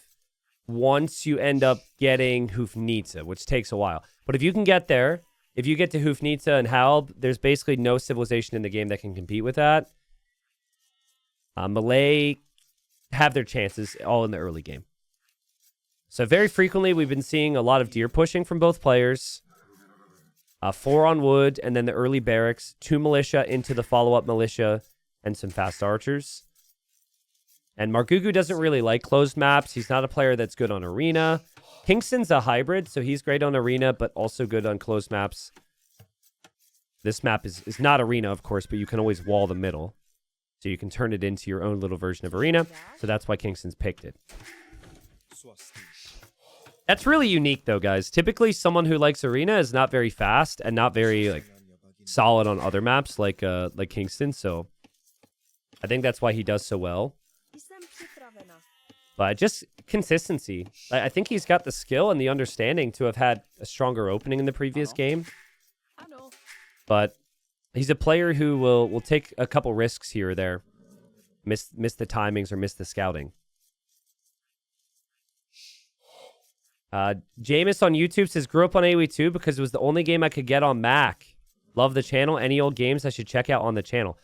once you end up getting Hufnitsa, which takes a while. But if you can get there, if you get to Hufnitsa and Halb, there's basically no civilization in the game that can compete with that. Malay have their chances all in the early game. So very frequently, we've been seeing a lot of deer pushing from both players. 4 on wood, and then the early barracks. 2 militia into the follow-up militia, and some fast archers. And Margougou doesn't really like closed maps. He's not a player that's good on arena. Kingstone's a hybrid, so he's great on arena, but also good on closed maps. This map is not arena, of course, but you can always wall the middle. So you can turn it into your own little version of arena. So that's why Kingstone's picked it. That's really unique, though, guys. Typically, someone who likes arena is not very fast and not very solid on other maps like Kingstone. So I think that's why he does so well. But just consistency. I think he's got the skill and the understanding to have had a stronger opening in the previous game. But he's a player who will take a couple risks here or there. Miss the timings or miss the scouting. Jameis on YouTube says, grew up on AoE2 because it was the only game I could get on Mac. Love the channel. Any old games I should check out on the channel?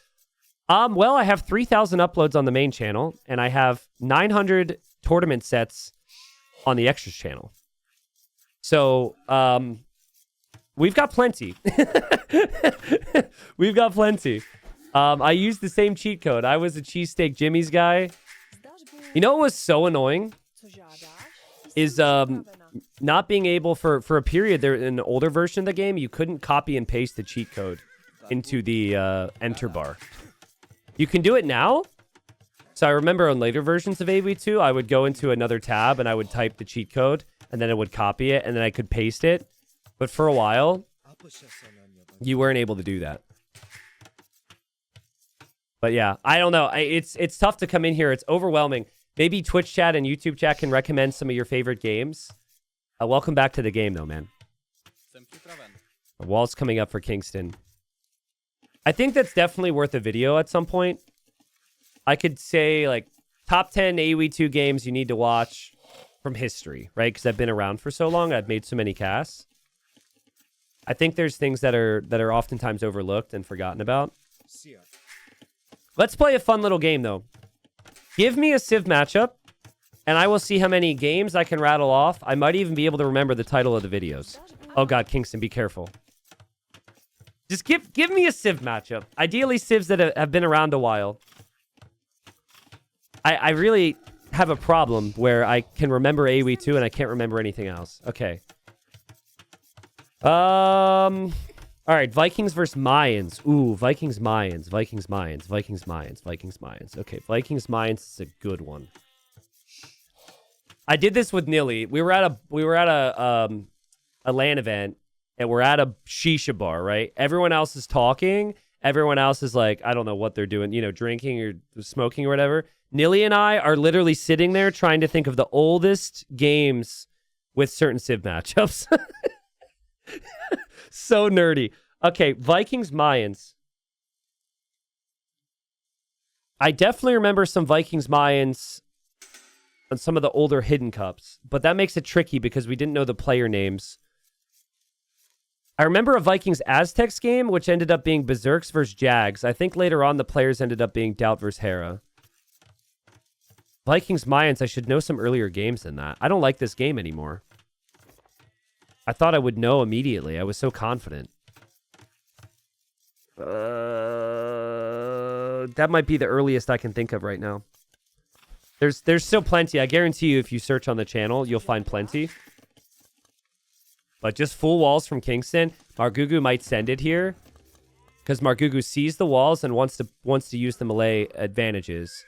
Well, I have 3,000 uploads on the main channel, and I have 900 tournament sets on the extras channel. So, we've got plenty. We've got plenty. I used the same cheat code. I was a Cheesesteak Jimmy's guy. You know what was so annoying? Is not being able for a period there in an older version of the game, you couldn't copy and paste the cheat code into the enter bar. You can do it now. So I remember on later versions of AoE2, I would go into another tab and I would type the cheat code and then it would copy it and then I could paste it. But for a while, you weren't able to do that. But yeah, I don't know. It's tough to come in here. It's overwhelming. Maybe Twitch chat and YouTube chat can recommend some of your favorite games. Welcome back to the game, though, man. The wall's coming up for Kingston. I think that's definitely worth a video at some point. I could say, like, top 10 AoE2 games you need to watch from history, right? Because I've been around for so long. I've made so many casts. I think there's things that are oftentimes overlooked and forgotten about. Let's play a fun little game, though. Give me a Civ matchup, and I will see how many games I can rattle off. I might even be able to remember the title of the videos. Oh god, Kingston, be careful. Just give me a Civ matchup. Ideally, Civs that have been around a while. I really have a problem where I can remember AoE2 and I can't remember anything else. Okay. All right, Vikings versus Mayans. Ooh, Vikings, Mayans, Vikings, Mayans, Vikings, Mayans, Vikings, Mayans. Okay, Vikings, Mayans is a good one. I did this with Nilly. We were at a LAN event, and we're at a shisha bar, right? Everyone else is talking. Everyone else is like, I don't know what they're doing, you know, drinking or smoking or whatever. Nilly and I are literally sitting there trying to think of the oldest games with certain Civ matchups. So nerdy. Okay, Vikings, Mayans. I definitely remember some Vikings, Mayans on some of the older hidden cups, but that makes it tricky because we didn't know the player names. I remember a Vikings Aztecs game, which ended up being Berserks versus Jags. I think later on the players ended up being Doubt versus Hera. Vikings, Mayans, I should know some earlier games than that. I don't like this game anymore. I thought I would know immediately. I was so confident. That might be the earliest I can think of right now. There's still plenty. I guarantee you if you search on the channel, you'll find plenty. But just full walls from Kingston. Margougou might send it here. Because Margougou sees the walls and wants to use the melee advantages.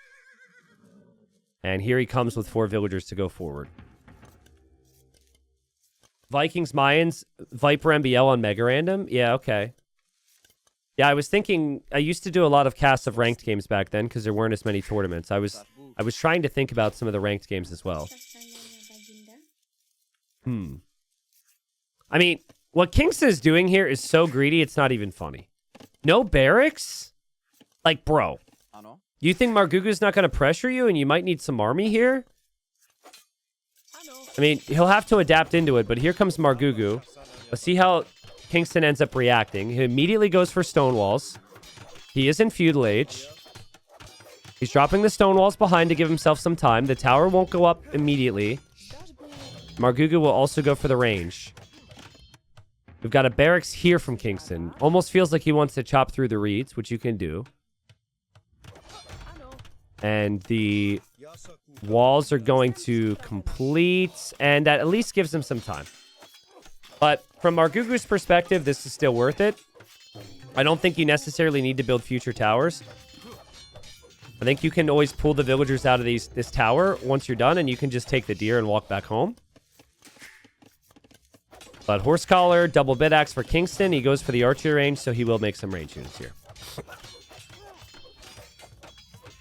And here he comes with 4 villagers to go forward. Vikings, Mayans, Viper MBL on Mega Random? Yeah, okay. Yeah, I was thinking... I used to do a lot of casts of ranked games back then because there weren't as many tournaments. I was trying to think about some of the ranked games as well. I mean, what Kingston is doing here is so greedy, it's not even funny. No barracks? Like, bro. You think Margougou's not going to pressure you and you might need some army here? I mean, he'll have to adapt into it, but here comes Margougou. Let's see how Kingston ends up reacting. He immediately goes for stone walls. He is in feudal age. He's dropping the stone walls behind to give himself some time. The tower won't go up immediately. Margougou will also go for the range. We've got a barracks here from Kingston. Almost feels like he wants to chop through the reeds, which you can do. And the walls are going to complete, and that at least gives him some time. But from Margougou's perspective, this is still worth it. I don't think you necessarily need to build future towers. I think you can always pull the villagers out of this tower once you're done, and you can just take the deer and walk back home. But horse collar, double bit axe for Kingston. He goes for the archery range, so he will make some range units here.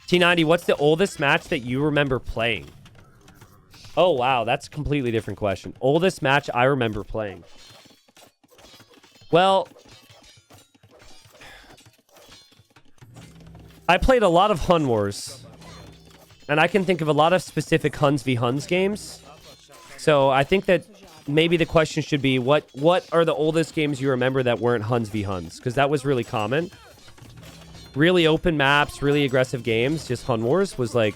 T90, what's the oldest match that you remember playing? Oh, wow. That's a completely different question. Oldest match I remember playing. Well, I played a lot of Hun Wars. And I can think of a lot of specific Huns v. Huns games. So I think that maybe the question should be, what are the oldest games you remember that weren't Huns v Huns? Because that was really common. Really open maps, really aggressive games. Just Hun Wars was like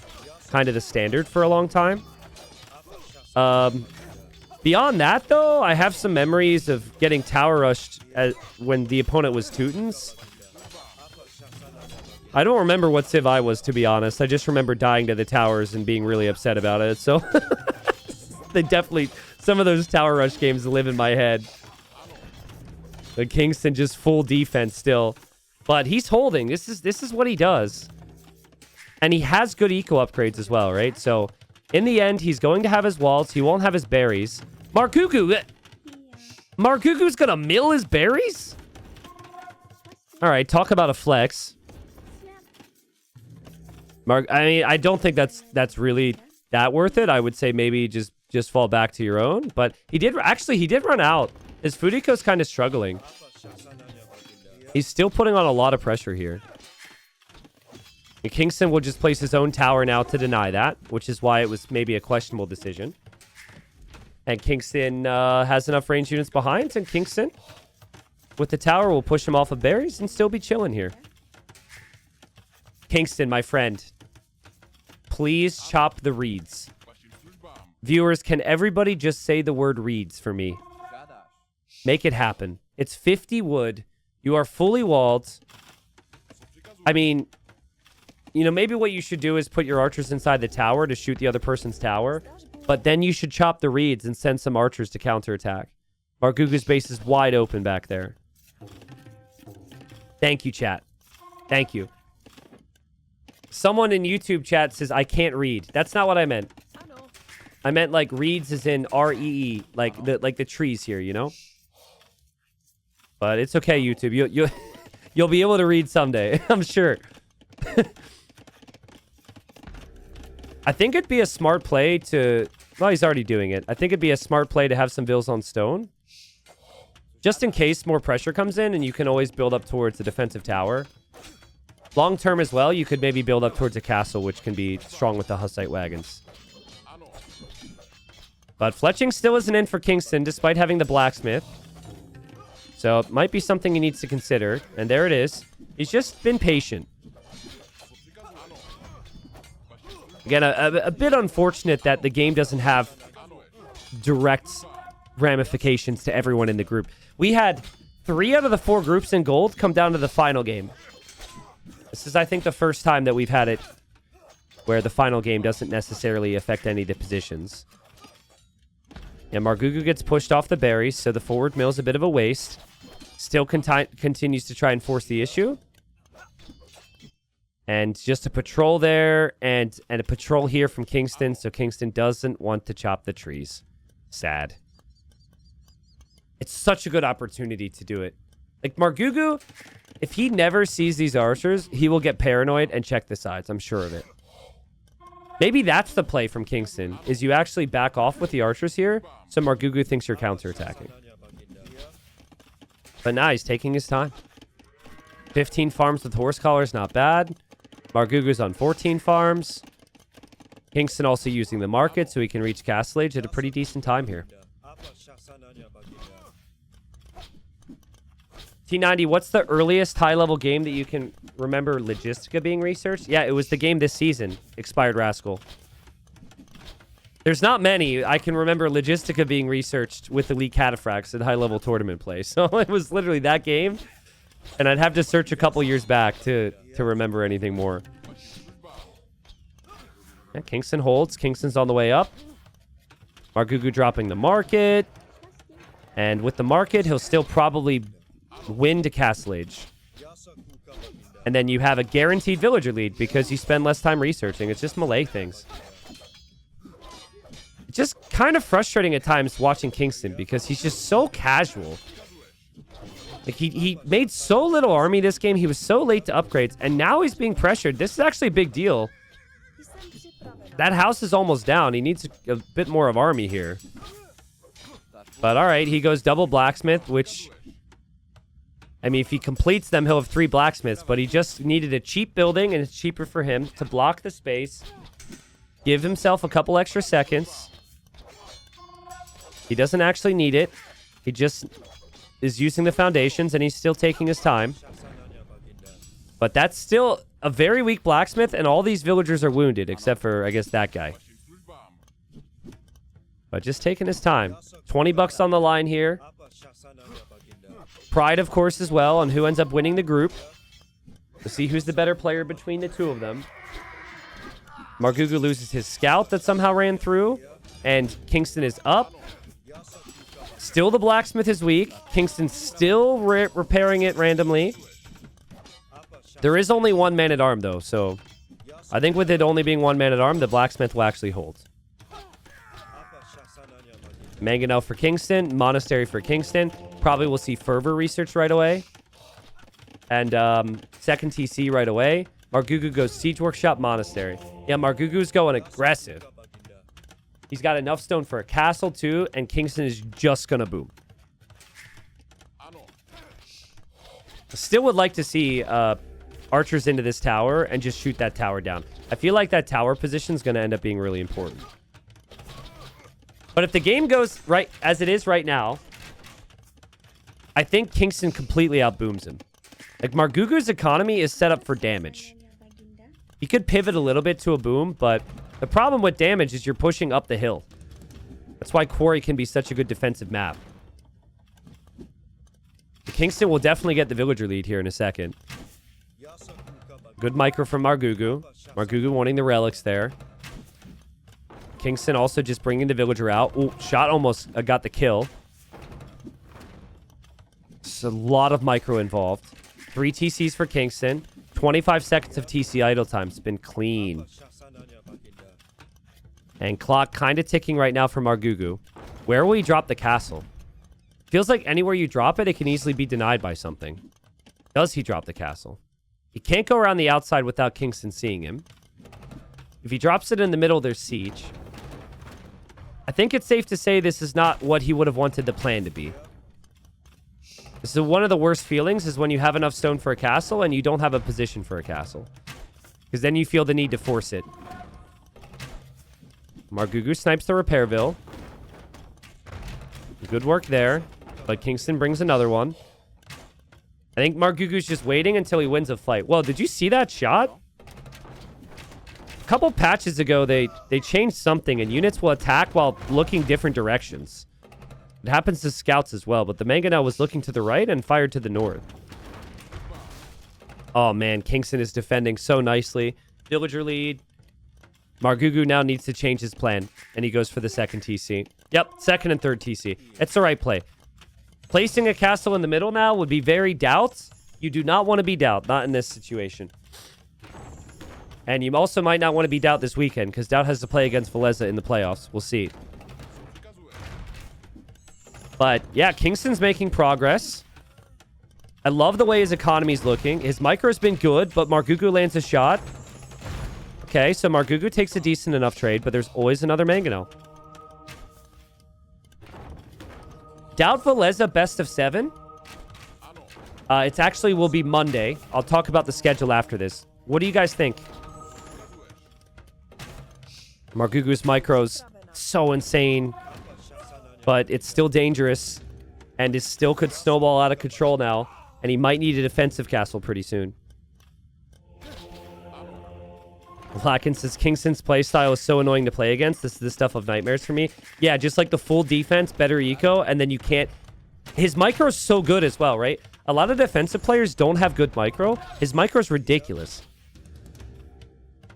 kind of the standard for a long time. Beyond that, though, I have some memories of getting tower rushed when the opponent was Teutons. I don't remember what Civ I was, to be honest. I just remember dying to the towers and being really upset about it. So they definitely, some of those tower rush games live in my head. But Kingston just full defense still. But he's holding. This is what he does. And he has good eco upgrades as well, right? So in the end, he's going to have his walls. He won't have his berries. Margougou. Margougou's going to mill his berries? All right, talk about a flex. I mean, I don't think that's really that worth it. I would say maybe just fall back to your own. But he did run out. His food eco's kind of struggling. He's still putting on a lot of pressure here. And Kingston will just place his own tower now to deny that, which is why it was maybe a questionable decision. And Kingston has enough range units behind, and Kingston, with the tower, will push him off of berries and still be chilling here. Kingston, my friend, please chop the reeds. Viewers, can everybody just say the word reeds for me? Make it happen. It's 50 wood. You are fully walled. I mean, you know, maybe what you should do is put your archers inside the tower to shoot the other person's tower. But then you should chop the reeds and send some archers to counterattack. Margougou's base is wide open back there. Thank you, chat. Thank you. Someone in YouTube chat says, I can't read. That's not what I meant. I meant like reeds as in R-E-E. Like the trees here, you know? But it's okay, YouTube. You'll be able to read someday, I'm sure. I think it'd be a smart play to... Well, he's already doing it. I think it'd be a smart play to have some vills on stone. Just in case more pressure comes in, and you can always build up towards the defensive tower. Long term as well, you could maybe build up towards a castle, which can be strong with the Hussite wagons. But fletching still isn't in for Kingston, despite having the blacksmith. So it might be something he needs to consider. And there it is. He's just been patient. Again, a bit unfortunate that the game doesn't have direct ramifications to everyone in the group. We had 3 out of the 4 groups in gold come down to the final game. This is, I think, the first time that we've had it where the final game doesn't necessarily affect any of the positions. Yeah, Margougou gets pushed off the berries, so the forward mill is a bit of a waste. Still continues to try and force the issue. And just a patrol there, and a patrol here from Kingston, so Kingston doesn't want to chop the trees. Sad. It's such a good opportunity to do it. Like, Margougou, if he never sees these archers, he will get paranoid and check the sides. I'm sure of it. Maybe that's the play from Kingston, is you actually back off with the archers here, so Margougou thinks you're counterattacking. But now he's taking his time. 15 farms with horse collars, not bad. Margougou's on 14 farms. Kingston also using the market so he can reach Castle Age at a pretty decent time here. T90, what's the earliest high-level game that you can remember Logistica being researched? Yeah, it was the game this season, Expired Rascal. There's not many. I can remember Logistica being researched with Elite Cataphracts at high-level tournament play. So it was literally that game. And I'd have to search a couple years back to remember anything more. Yeah, Kingston holds. Kingston's on the way up. Margougou dropping the market. And with the market, he'll still probably win to Castle Age. And then you have a guaranteed villager lead because you spend less time researching. It's just melee things. It's just kind of frustrating at times watching Kingston because he's just so casual. Like, he made so little army this game. He was so late to upgrades. And now he's being pressured. This is actually a big deal. That house is almost down. He needs a bit more of army here. But all right, he goes double blacksmith, which... I mean, if he completes them, he'll have 3 blacksmiths. But he just needed a cheap building, and it's cheaper for him to block the space. Give himself a couple extra seconds. He doesn't actually need it. He just is using the foundations, and he's still taking his time. But that's still a very weak blacksmith, and all these villagers are wounded, except for, I guess, that guy. But just taking his time. 20 bucks on the line here. Pride, of course, as well, on who ends up winning the group. We'll see who's the better player between the two of them. Margougou loses his scout that somehow ran through, and Kingston is up. Still the blacksmith is weak. Kingston's still repairing it randomly. There is only one man-at-arm, though, so I think with it only being one man-at-arm, the blacksmith will actually hold. Mangonel for Kingston, Monastery for Kingston. Probably will see Fervor research right away. And second TC right away. Margougou goes Siege Workshop, Monastery. Yeah, Margougou's going aggressive. He's got enough stone for a castle, too, and Kingston is just going to boom. Still would like to see archers into this tower and just shoot that tower down. I feel like that tower position is going to end up being really important. But if the game goes right as it is right now, I think Kingston completely outbooms him. Like, Margougou's economy is set up for damage. He could pivot a little bit to a boom, but the problem with damage is you're pushing up the hill. That's why Quarry can be such a good defensive map. Kingston will definitely get the villager lead here in a second. Good micro from Margougou. Margougou wanting the relics there. Kingston also just bringing the villager out. Ooh, shot almost got the kill. It's a lot of micro involved. 3 TCs for Kingston. 25 seconds of TC idle time. It's been clean. And clock kind of ticking right now for Margougou. Where will he drop the castle? Feels like anywhere you drop it, it can easily be denied by something. Does he drop the castle? He can't go around the outside without Kingston seeing him. If he drops it in the middle, there's siege. I think it's safe to say this is not what he would have wanted the plan to be. This is one of the worst feelings is when you have enough stone for a castle and you don't have a position for a castle. Because then you feel the need to force it. Margougou snipes the Repairville. Good work there. But Kingston brings another one. I think Margougou's just waiting until he wins a fight. Well, did you see that shot? A couple patches ago, they changed something, and units will attack while looking different directions. It happens to scouts as well, but the Mangonel was looking to the right and fired to the north. Oh, man. Kingston is defending so nicely. Villager lead. Margougou now needs to change his plan, and he goes for the second TC. Yep, second and third TC. It's the right play. Placing a castle in the middle now would be very doubt. You do not want to be doubt, not in this situation. And you also might not want to be doubt this weekend, because doubt has to play against Veleza in the playoffs. We'll see. But, yeah, Kingston's making progress. I love the way his economy's looking. His micro's been good, but Margougou lands a shot. Okay, so Margougou takes a decent enough trade, but there's always another Mangonel. Doubt Veleza best of 7. It actually will be Monday. I'll talk about the schedule after this. What do you guys think? Margougou's micro's so insane, but it's still dangerous, and it still could snowball out of control now, and he might need a defensive castle pretty soon. Lakin says Kingston's playstyle is so annoying to play against. This is the stuff of nightmares for me. Yeah, just like the full defense, better eco, and then you can't... His micro is so good as well, right? A lot of defensive players don't have good micro. His micro is ridiculous.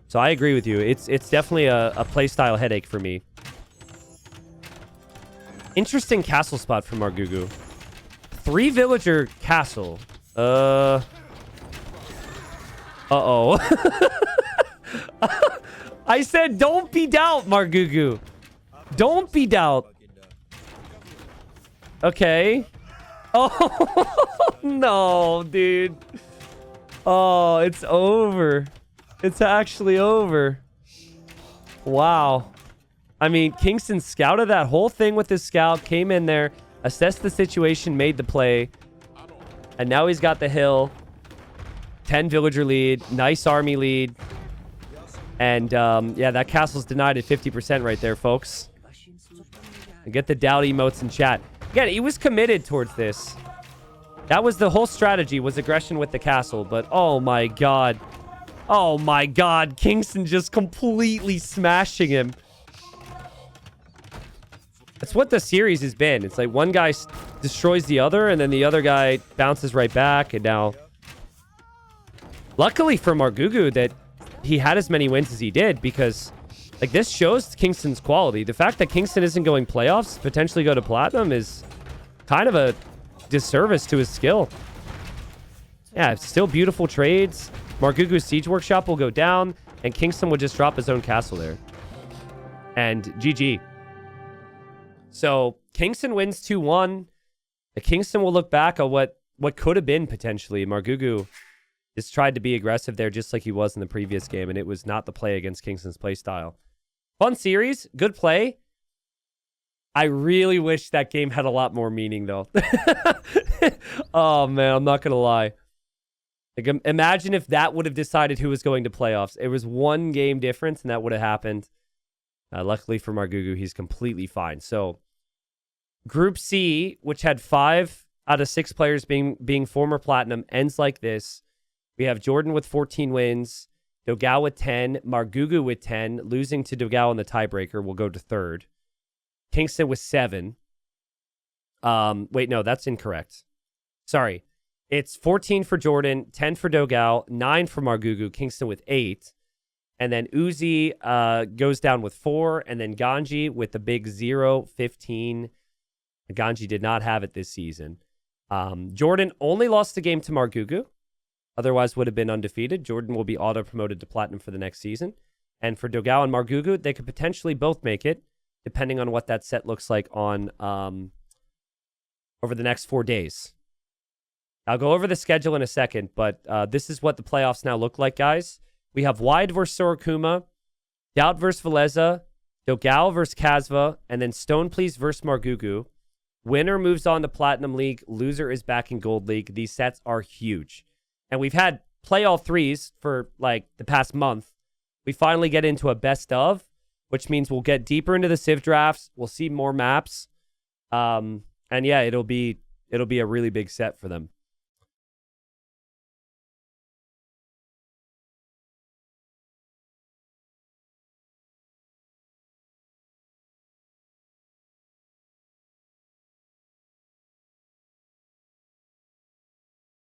So I agree with you. It's definitely a playstyle headache for me. Interesting castle spot for Margougou. 3 villager castle. Uh-oh. I said don't be doubt, Margougou. Don't be doubt. Okay. Oh, no, dude. Oh, it's over. It's actually over. Wow. I mean, Kingston scouted that whole thing with his scout, came in there, assessed the situation, made the play. And now he's got the hill. 10 villager lead. Nice army lead. And, yeah, that castle's denied at 50% right there, folks. Get the doubt emotes in chat. Again, he was committed towards this. That was the whole strategy, was aggression with the castle. But oh my god. Oh my god. Kingstone just completely smashing him. That's what the series has been. It's like one guy destroys the other, and then the other guy bounces right back. And now, luckily for Margougou that he had as many wins as he did, because like this shows Kingstone's quality. The fact that Kingstone isn't going playoffs, potentially go to platinum, is kind of a disservice to his skill. Yeah, still beautiful trades. Margougou's Siege Workshop will go down, and Kingstone would just drop his own castle there. And GG. So Kingstone wins 2-1. The Kingstone will look back at what could have been potentially. Margougou just tried to be aggressive there just like he was in the previous game, and it was not the play against Kingstone's play style. Fun series. Good play. I really wish that game had a lot more meaning, though. Oh, man, I'm not going to lie. Like, imagine if that would have decided who was going to playoffs. It was one game difference, and that would have happened. Luckily for Margougou, he's completely fine. So, Group C, which had 5 out of 6 players being former platinum, ends like this. We have Jordan with 14 wins, Dogao with 10, Margougou with 10, losing to Dogao in the tiebreaker will go to 3rd. Kingstone with 7. Wait, no, that's incorrect. Sorry. It's 14 for Jordan, 10 for Dogao, 9 for Margougou, Kingstone with 8. And then Uzi goes down with 4, and then Ganji with the big 0, 15. Ganji did not have it this season. Jordan only lost the game to Margougou. Otherwise would have been undefeated. Jordan will be auto-promoted to Platinum for the next season. And for Dogao and Margougou, they could potentially both make it, depending on what that set looks like on over the next 4 days. I'll go over the schedule in a second, but this is what the playoffs now look like, guys. We have Wide versus Sorokuma, Doubt versus Veleza, Dogao versus Kazva, and then Stone Please versus Margougou. Winner moves on to Platinum League. Loser is back in Gold League. These sets are huge. And we've had play all threes for like the past month. We finally get into a best of, which means we'll get deeper into the Civ drafts. We'll see more maps. And yeah, it'll be a really big set for them.